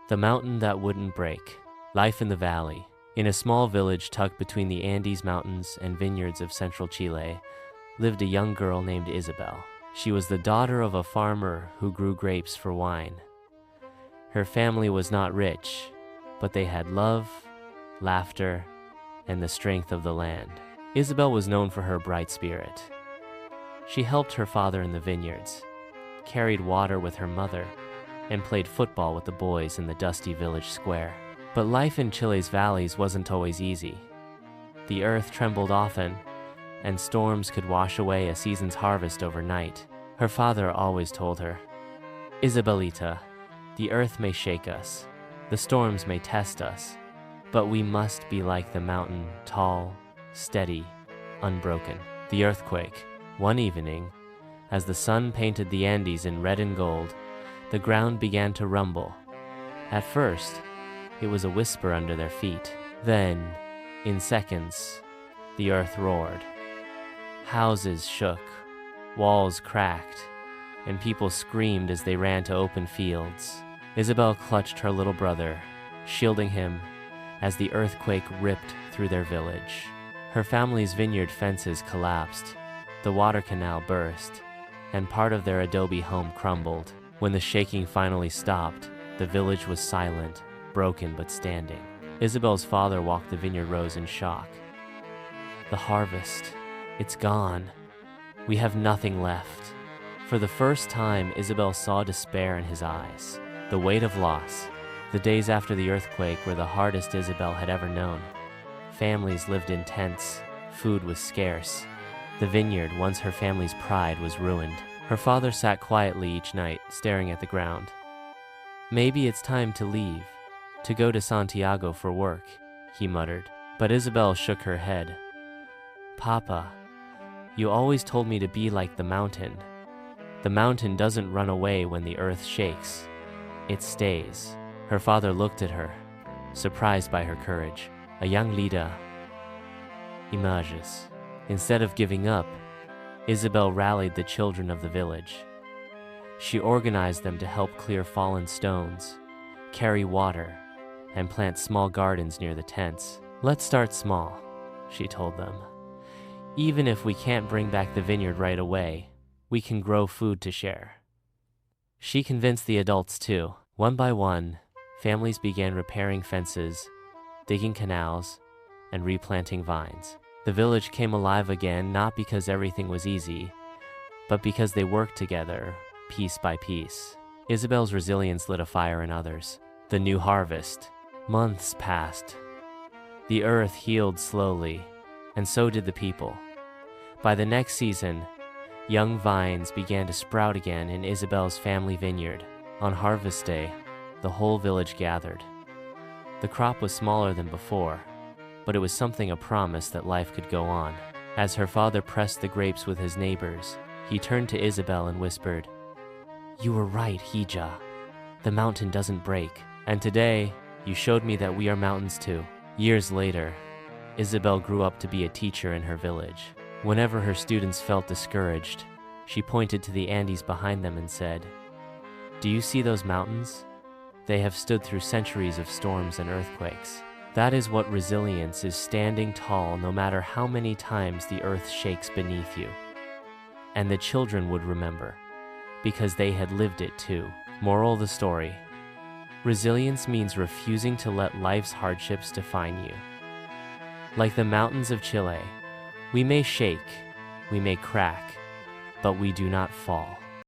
The mountain that wouldn't break. Life in the valley. In a small village tucked between the Andes Mountains and vineyards of Central Chile, lived a young girl named Isabel. She was the daughter of a farmer who grew grapes for wine. Her family was not rich, but they had love, laughter, and the strength of the land. Isabel was known for her bright spirit. She helped her father in the vineyards, carried water with her mother, and played football with the boys in the dusty village square. But life in Chile's valleys wasn't always easy. The earth trembled often, and storms could wash away a season's harvest overnight. Her father always told her, "Isabelita, the earth may shake us, the storms may test us, but we must be like the mountain, tall, steady, unbroken." The earthquake. One evening, as the sun painted the Andes in red and gold, the ground began to rumble. At first, it was a whisper under their feet. Then, in seconds, the earth roared. Houses shook, walls cracked, and people screamed as they ran to open fields. Isabel clutched her little brother, shielding him as the earthquake ripped through their village. Her family's vineyard fences collapsed, the water canal burst, and part of their adobe home crumbled. When the shaking finally stopped, the village was silent, broken but standing. Isabel's father walked the vineyard rows in shock. "The harvest, it's gone. We have nothing left." For the first time, Isabel saw despair in his eyes. The weight of loss. The days after the earthquake were the hardest Isabel had ever known. Families lived in tents, food was scarce. The vineyard, once her family's pride, was ruined. Her father sat quietly each night, staring at the ground. "Maybe it's time to leave, to go to Santiago for work," he muttered. But Isabel shook her head. "Papa, you always told me to be like the mountain. The mountain doesn't run away when the earth shakes. It stays." Her father looked at her, surprised by her courage. A young leader emerges. Instead of giving up, Isabel rallied the children of the village. She organized them to help clear fallen stones, carry water, and plant small gardens near the tents. "Let's start small," she told them. "Even if we can't bring back the vineyard right away, we can grow food to share." She convinced the adults too. One by one, families began repairing fences, digging canals, and replanting vines. The village came alive again, not because everything was easy, but because they worked together, piece by piece. Isabel's resilience lit a fire in others. The new harvest. Months passed. The earth healed slowly, and so did the people. By the next season, young vines began to sprout again in Isabel's family vineyard. On harvest day, the whole village gathered. The crop was smaller than before, but it was something a promise that life could go on. As her father pressed the grapes with his neighbors, he turned to Isabel and whispered, "You were right, Hija. The mountain doesn't break. And today, you showed me that we are mountains too." Years later, Isabel grew up to be a teacher in her village. Whenever her students felt discouraged, she pointed to the Andes behind them and said, "Do you see those mountains? They have stood through centuries of storms and earthquakes. That is what resilience is, standing tall no matter how many times the earth shakes beneath you." And the children would remember, because they had lived it too. Moral of the story: resilience means refusing to let life's hardships define you. Like the mountains of Chile, we may shake, we may crack, but we do not fall.